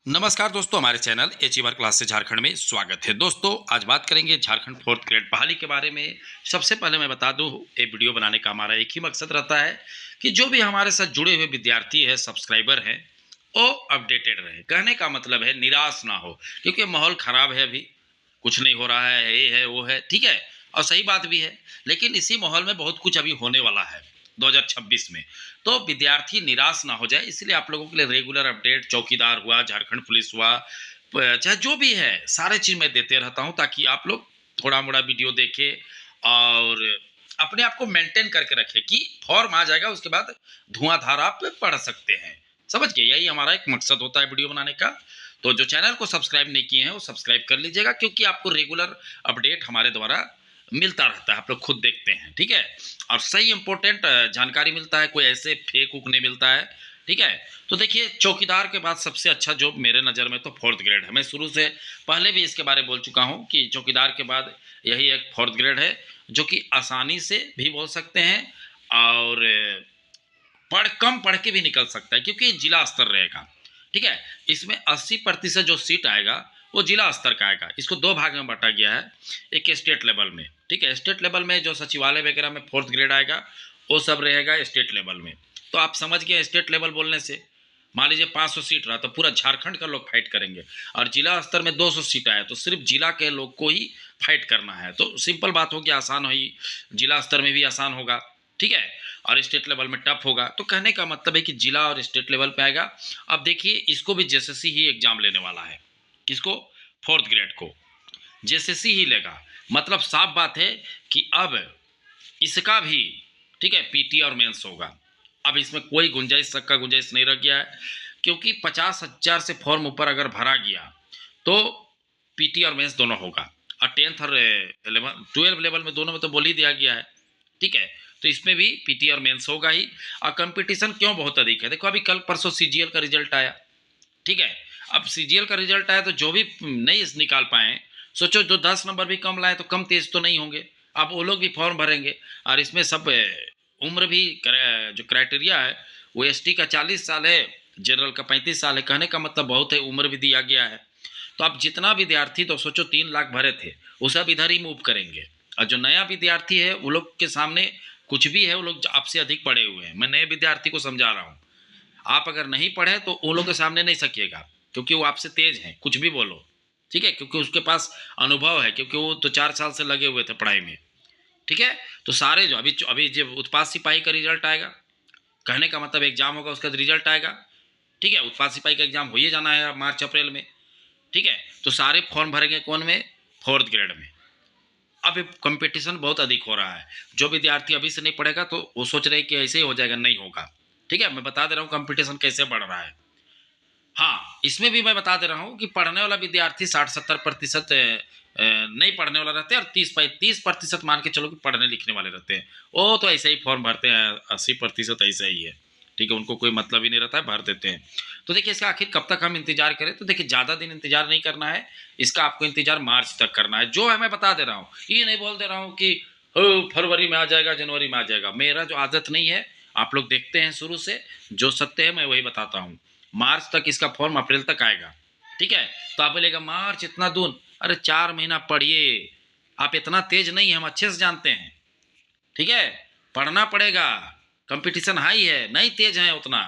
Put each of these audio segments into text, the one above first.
नमस्कार दोस्तों, हमारे चैनल अचीवर क्लास से झारखंड में स्वागत है। दोस्तों, आज बात करेंगे झारखंड फोर्थ ग्रेड बहाली के बारे में। सबसे पहले मैं बता दूं, ये वीडियो बनाने का हमारा एक ही मकसद रहता है कि जो भी हमारे साथ जुड़े हुए विद्यार्थी हैं, सब्सक्राइबर हैं, वो अपडेटेड रहे। कहने का मतलब है निराश ना हो, क्योंकि माहौल खराब है। अभी कुछ नहीं हो रहा है, ये है वो है, ठीक है, और सही बात भी है। लेकिन इसी माहौल में बहुत कुछ अभी होने वाला है 2026 में। तो विद्यार्थी निराश ना हो जाए, इसलिए आप लोगों के लिए रेगुलर अपडेट, चौकीदार हुआ, झारखंड पुलिस हुआ, चाहे जो भी है, सारे चीज मैं देते रहता हूँ, ताकि आप लोग थोड़ा मोड़ा वीडियो देखे और अपने आप को मेंटेन करके रखे कि फॉर्म आ जाएगा, उसके बाद धुआंधार आप पढ़ सकते हैं। समझ गए? यही हमारा एक मकसद होता है वीडियो बनाने का। तो जो चैनल को सब्सक्राइब नहीं किए हैं, वो सब्सक्राइब कर लीजिएगा, क्योंकि आपको रेगुलर अपडेट हमारे द्वारा मिलता रहता है। आप लोग खुद देखते हैं, ठीक है, और सही इंपॉर्टेंट जानकारी मिलता है, कोई ऐसे फेक उक नहीं मिलता है, ठीक है। तो देखिए, चौकीदार के बाद सबसे अच्छा जॉब मेरे नज़र में तो फोर्थ ग्रेड है। मैं शुरू से पहले भी इसके बारे में बोल चुका हूँ कि चौकीदार के बाद यही एक फोर्थ ग्रेड है, जो कि आसानी से भी बोल सकते हैं और कम पढ़ के भी निकल सकता है, क्योंकि जिला स्तर रहेगा, ठीक है। इसमें 80% जो सीट आएगा वो जिला स्तर का आएगा। इसको दो भाग में बांटा गया है। एक स्टेट लेवल में, ठीक है, स्टेट लेवल में जो सचिवालय वगैरह में फोर्थ ग्रेड आएगा, वो सब रहेगा स्टेट लेवल में। तो आप समझ गए, स्टेट लेवल बोलने से मान लीजिए 500 सीट रहा तो पूरा झारखंड का लोग फाइट करेंगे, और जिला स्तर में 200 सीट आए तो सिर्फ जिला के लोग को ही फाइट करना है। तो सिंपल बात होगी, आसान हुई, जिला स्तर में भी आसान होगा, ठीक है, और स्टेट लेवल में टफ होगा। तो कहने का मतलब है कि जिला और स्टेट लेवल पे आएगा। अब देखिए, इसको भी जेएसएससी ही एग्जाम लेने वाला है। किसको? फोर्थ ग्रेड को जेएसएससी ही लेगा। मतलब साफ बात है कि अब इसका भी, ठीक है, पीटी और मेंस होगा। अब इसमें कोई गुंजाइश, शक का गुंजाइश नहीं रह गया है, क्योंकि 50,000 से फॉर्म ऊपर अगर भरा गया तो पीटी और मेंस दोनों होगा। और 10th और 12 लेवल में दोनों में तो बोल ही दिया गया है, ठीक है। तो इसमें भी पीटी और मेंस होगा ही। और कंपटीशन क्यों बहुत अधिक है? देखो, अभी कल परसों सीजीएल का रिजल्ट आया, ठीक है। अब सीजीएल का रिजल्ट आया तो जो भी नहीं निकाल पाए, सोचो जो 10 नंबर भी कम लाए तो कम तेज तो नहीं होंगे। अब वो लोग भी फॉर्म भरेंगे, और इसमें सब उम्र भी जो क्राइटेरिया है वो एसटी का 40 साल है, जनरल का 35 साल है। कहने का मतलब बहुत है, उम्र भी दिया गया है। तो अब जितना विद्यार्थी, तो सोचो 3 लाख भरे थे, वो सब इधर ही मूव करेंगे। और जो नया विद्यार्थी है, वो लोग के सामने कुछ भी है, वो लोग आपसे अधिक पढ़े हुए हैं। मैं नए विद्यार्थी को समझा रहा हूँ। आप अगर नहीं पढ़े तो वो लोग के सामने नहीं सकिएगा, क्योंकि वो आपसे तेज हैं, कुछ भी बोलो, ठीक है, क्योंकि उसके पास अनुभव है, क्योंकि वो तो 4 साल से लगे हुए थे पढ़ाई में, ठीक है। तो सारे जो अभी अभी जब उत्पाद सिपाही का रिजल्ट आएगा, कहने का मतलब एग्जाम होगा, उसका रिजल्ट आएगा, ठीक है। उत्पाद सिपाही का एग्जाम हो ही जाना है मार्च अप्रैल में, ठीक है। तो सारे फॉर्म भरेंगे कौन में? फोर्थ ग्रेड में। अब कंपटीशन बहुत अधिक हो रहा है। जो विद्यार्थी अभी से नहीं पढ़ेगा तो वो सोच रहे हैं कि ऐसे ही हो जाएगा, नहीं होगा, ठीक है। मैं बता दे रहा हूँ कंपटीशन कैसे बढ़ रहा है। हाँ, इसमें भी मैं बता दे रहा हूँ कि पढ़ने वाला विद्यार्थी 60-70% नहीं पढ़ने वाला रहते हैं, और 30% मान के चलो कि पढ़ने लिखने वाले रहते हैं। वो तो ऐसे ही फॉर्म भरते हैं, 80% ऐसे ही है, ठीक है, उनको कोई मतलब ही नहीं रहता है, भर देते हैं। तो देखिए, इसका आखिर कब तक हम इंतजार करें? तो देखिए, ज़्यादा दिन इंतजार नहीं करना है, इसका आपको इंतजार मार्च तक करना है। जो है मैं बता दे रहा हूँ, ये नहीं बोल दे रहा हूँ कि फरवरी में आ जाएगा, जनवरी में आ जाएगा। मेरा जो आदत नहीं है, आप लोग देखते हैं शुरू से, जो सत्य है मैं वही बताता हूँ। मार्च तक इसका फॉर्म अप्रैल तक आएगा, ठीक है। तो आप बोलेगा मार्च इतना दूर, अरे 4 महीना पढ़िए। आप इतना तेज नहीं है, हम अच्छे से जानते हैं, ठीक है। पढ़ना पड़ेगा, कंपटीशन हाई है, नहीं तेज है उतना।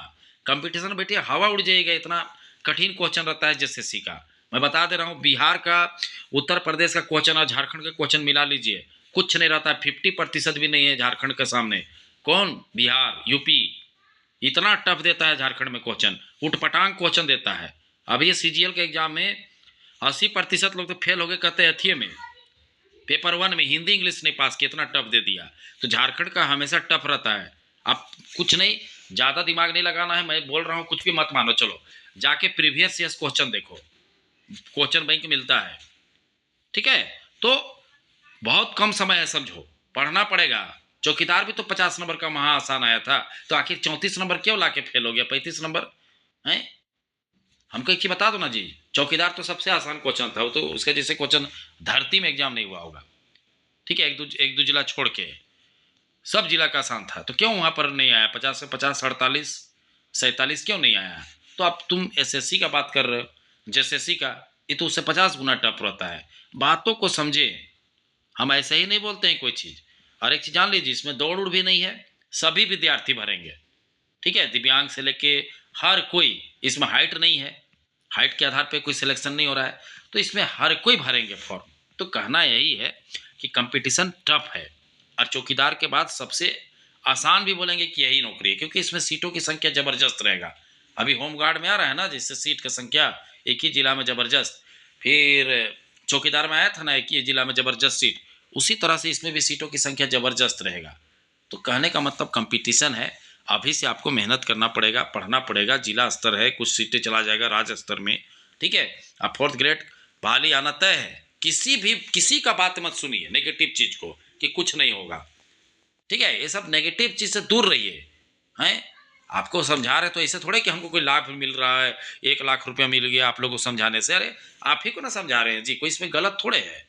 कंपटीशन बेटे हवा उड़ जाएगा, इतना कठिन क्वेश्चन रहता है जेएसएससी का। मैं बता दे रहा हूँ, बिहार का, उत्तर प्रदेश का क्वेश्चन और झारखंड का क्वेश्चन मिला लीजिए, कुछ नहीं रहता है, 50% भी नहीं है झारखंड के सामने। कौन? बिहार, यूपी। इतना टफ देता है झारखंड में क्वेश्चन, उठपटांग क्वेश्चन देता है। अब ये सीजीएल के एग्जाम में 80% लोग तो फेल हो गए, कहते हैं अथिये में, पेपर 1 में हिंदी इंग्लिश नहीं पास किया, इतना टफ दे दिया। तो झारखंड का हमेशा टफ रहता है। आप कुछ नहीं, ज़्यादा दिमाग नहीं लगाना है, मैं बोल रहा हूँ, कुछ भी मत मानो, चलो जाके प्रीवियस ईयर्स क्वेश्चन देखो, क्वेश्चन बैंक मिलता है, ठीक है। तो बहुत कम समय है, समझो, पढ़ना पड़ेगा। चौकीदार भी तो 50 नंबर का महा आसान आया था, तो आखिर 34 नंबर क्यों लाके फेल हो गया? 35 नंबर है। हमको एक चीज बता दो ना जी, चौकीदार तो सबसे आसान क्वेश्चन था, वो तो उसके जैसे क्वेश्चन धरती में एग्जाम नहीं हुआ होगा, ठीक है। एक दो जिला छोड़ के सब जिला का आसान था, तो क्यों वहां पर नहीं आया? 50 से 50, 48, 47 क्यों नहीं आया? तो अब तुम एसएससी का बात कर रहे हो, जेएसएससी का, ये तो उससे 50 गुना टफ रहता है। बातों को समझे, हम ऐसे ही नहीं बोलते हैं कोई चीज़। और एक चीज़ जान लीजिए, इसमें दौड़ उड़ भी नहीं है, सभी विद्यार्थी भरेंगे, ठीक है? दिव्यांग से लेके हर कोई, इसमें हाइट नहीं है, हाइट के आधार पे कोई सिलेक्शन नहीं हो रहा है, तो इसमें हर कोई भरेंगे फॉर्म। तो कहना यही है कि कंपटीशन टफ है, और चौकीदार के बाद सबसे आसान भी बोलेंगे कि यही नौकरी है, क्योंकि इसमें सीटों की संख्या ज़बरदस्त रहेगा। अभी होमगार्ड में आ रहा है ना, जिससे सीट की संख्या एक ही जिला में ज़बरदस्त, फिर चौकीदार में आया था ना एक ही जिला में ज़बरदस्त सीट, उसी तरह से इसमें भी सीटों की संख्या ज़बरदस्त रहेगा। तो कहने का मतलब कंपटीशन है, अभी से आपको मेहनत करना पड़ेगा, पढ़ना पड़ेगा, जिला स्तर है, कुछ सीटें चला जाएगा राज्य स्तर में, ठीक है? अब फोर्थ ग्रेड बहाली आना तय है। किसी का बात मत सुनिए नेगेटिव चीज़ को कि कुछ नहीं होगा, ठीक है? ये सब नेगेटिव चीज़ से दूर रहिए, हैं? आपको समझा रहे तो ऐसे थोड़े कि हमको कोई लाभ मिल रहा है, 1 लाख रुपया मिल गया आप लोगों को समझाने से। अरे आप ही को ना समझा रहे हैं जी, कोई इसमें गलत थोड़े है।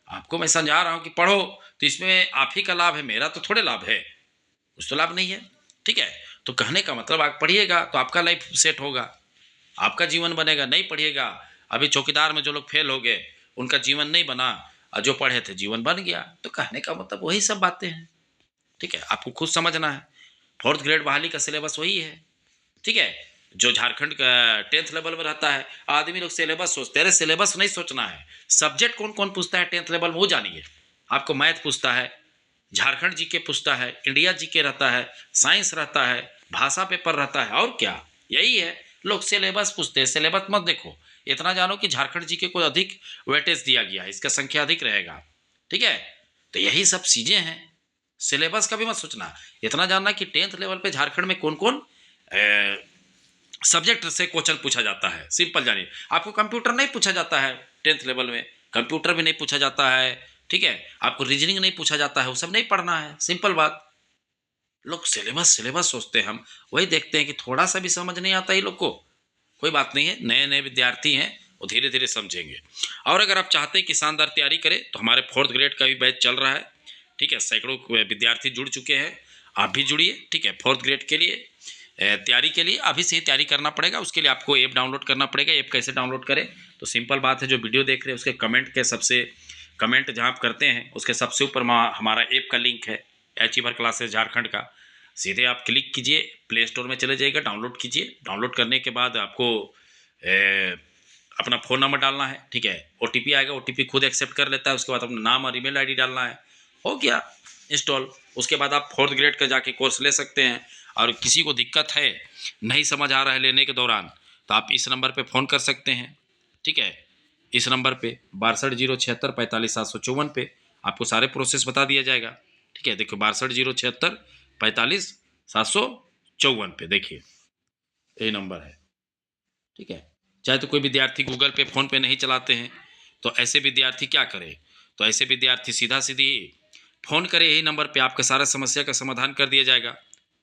आपको मैं समझा रहा हूँ कि पढ़ो, तो इसमें आप ही का लाभ है, मेरा तो थोड़े लाभ है, कुछ तो लाभ नहीं है, ठीक है? तो कहने का मतलब आप पढ़िएगा तो आपका लाइफ सेट होगा, आपका जीवन बनेगा। नहीं पढ़िएगा, अभी चौकीदार में जो लोग फेल हो गए उनका जीवन नहीं बना, और जो पढ़े थे जीवन बन गया। तो कहने का मतलब वही सब बातें हैं, ठीक है? आपको खुद समझना है, फोर्थ ग्रेड बहाली का सिलेबस वही है, ठीक है? जो झारखंड का 10th लेवल में रहता है, आदमी लोग सिलेबस सोचते हैं। अरे सिलेबस नहीं सोचना है, सब्जेक्ट कौन कौन पूछता है 10th लेवल में वो जानिए। आपको मैथ पूछता है, झारखंड जीके पूछता है, इंडिया जीके रहता है, साइंस रहता है, भाषा पेपर रहता है, और क्या, यही है। लोग सिलेबस पूछते हैं, सिलेबस मत देखो, इतना जानो कि झारखंड जीके को अधिक वेटेज दिया गया है, इसका संख्या अधिक रहेगा, ठीक है? तो यही सब चीज़ें हैं, सिलेबस का भी मत सोचना, इतना जानना कि 10th लेवल पे झारखंड में कौन कौन सब्जेक्ट से क्वेश्चन पूछा जाता है। सिंपल जानिए, आपको कंप्यूटर नहीं पूछा जाता है 10th लेवल में, कंप्यूटर भी नहीं पूछा जाता है, ठीक है? आपको रीजनिंग नहीं पूछा जाता है, वो सब नहीं पढ़ना है, सिंपल बात। लोग सिलेबस सिलेबस सोचते हैं, हम वही देखते हैं कि थोड़ा सा भी समझ नहीं आता ये लोग को। कोई बात नहीं है, नए नए विद्यार्थी हैं, वो धीरे धीरे समझेंगे। और अगर आप चाहते हैं कि शानदार तैयारी करें तो हमारे फोर्थ ग्रेड का भी बैच चल रहा है, ठीक है? सैकड़ों विद्यार्थी जुड़ चुके हैं, आप भी जुड़िए, ठीक है? फोर्थ ग्रेड के लिए तैयारी के लिए अभी से ही तैयारी करना पड़ेगा। उसके लिए आपको ऐप डाउनलोड करना पड़ेगा। ऐप कैसे डाउनलोड करें? तो सिंपल बात है, जो वीडियो देख रहे हैं उसके कमेंट जहाँ आप करते हैं उसके सबसे ऊपर हमारा ऐप का लिंक है, अचीवर क्लासेस झारखंड का। सीधे आप क्लिक कीजिए, प्ले स्टोर में चले जाइएगा, डाउनलोड कीजिए। डाउनलोड करने के बाद आपको अपना फ़ोन नंबर डालना है, ठीक है? ओटीपी आएगा, ओटीपी खुद एक्सेप्ट कर लेता है। उसके बाद अपना नाम और ईमेल आईडी डालना है, हो गया इंस्टॉल। उसके बाद आप फोर्थ ग्रेड का जाके कोर्स ले सकते हैं। और किसी को दिक्कत है, नहीं समझ आ रहा है लेने के दौरान, तो आप इस नंबर पे फ़ोन कर सकते हैं, ठीक है? इस नंबर पे 62 076 45 754 पे आपको सारे प्रोसेस बता दिया जाएगा, ठीक है? देखो 62 076 45 754 पे देखिए, यही नंबर है, ठीक है? चाहे तो कोई विद्यार्थी गूगल पे फ़ोन पे नहीं चलाते हैं, तो ऐसे विद्यार्थी क्या करें? तो ऐसे विद्यार्थी सीधा सीधी फ़ोन करें, यही नंबर पे आपका सारा समस्या का समाधान कर दिया जाएगा,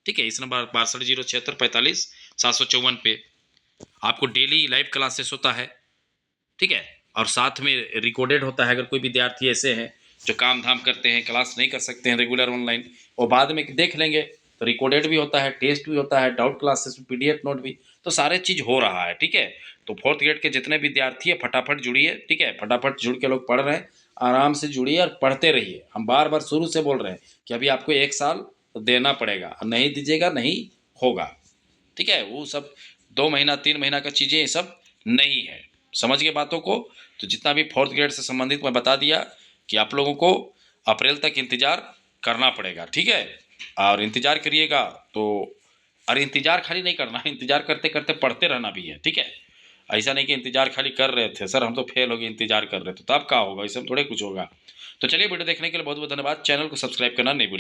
ठीक है? इस नंबर 62 076 45 754 पे आपको डेली लाइव क्लासेस होता है, ठीक है? और साथ में रिकॉर्डेड होता है। अगर कोई विद्यार्थी ऐसे हैं जो काम धाम करते हैं, क्लास नहीं कर सकते हैं रेगुलर ऑनलाइन, और बाद में देख लेंगे, तो रिकॉर्डेड भी होता है, टेस्ट भी होता है, डाउट क्लासेस में पीडीएफ नोट भी, तो सारे चीज़ हो रहा है, ठीक है? तो फोर्थ ग्रेड के जितने विद्यार्थी हैं फटाफट जुड़िए, ठीक है? फटाफट जुड़ के लोग पढ़ रहे हैं, आराम से जुड़िए और पढ़ते रहिए। हम बार बार शुरू से बोल रहे हैं कि अभी आपको 1 साल देना पड़ेगा, नहीं दीजिएगा नहीं होगा, ठीक है? वो सब 2 महीना 3 महीना का चीज़ें ये सब नहीं है, समझ गए बातों को? तो जितना भी फोर्थ ग्रेड से संबंधित मैं बता दिया कि आप लोगों को अप्रैल तक इंतज़ार करना पड़ेगा, ठीक है? और इंतज़ार करिएगा तो, अरे इंतज़ार खाली नहीं करना है, इंतज़ार करते करते पढ़ते रहना भी है, ठीक है? ऐसा नहीं कि इंतज़ार खाली कर रहे थे, सर हम तो फेल हो गए इंतज़ार कर रहे थे, तो तब क्या होगा? इसमें थोड़े कुछ होगा। तो चलिए, वीडियो देखने के लिए बहुत बहुत धन्यवाद। चैनल को सब्सक्राइब करना नहीं भूलिए।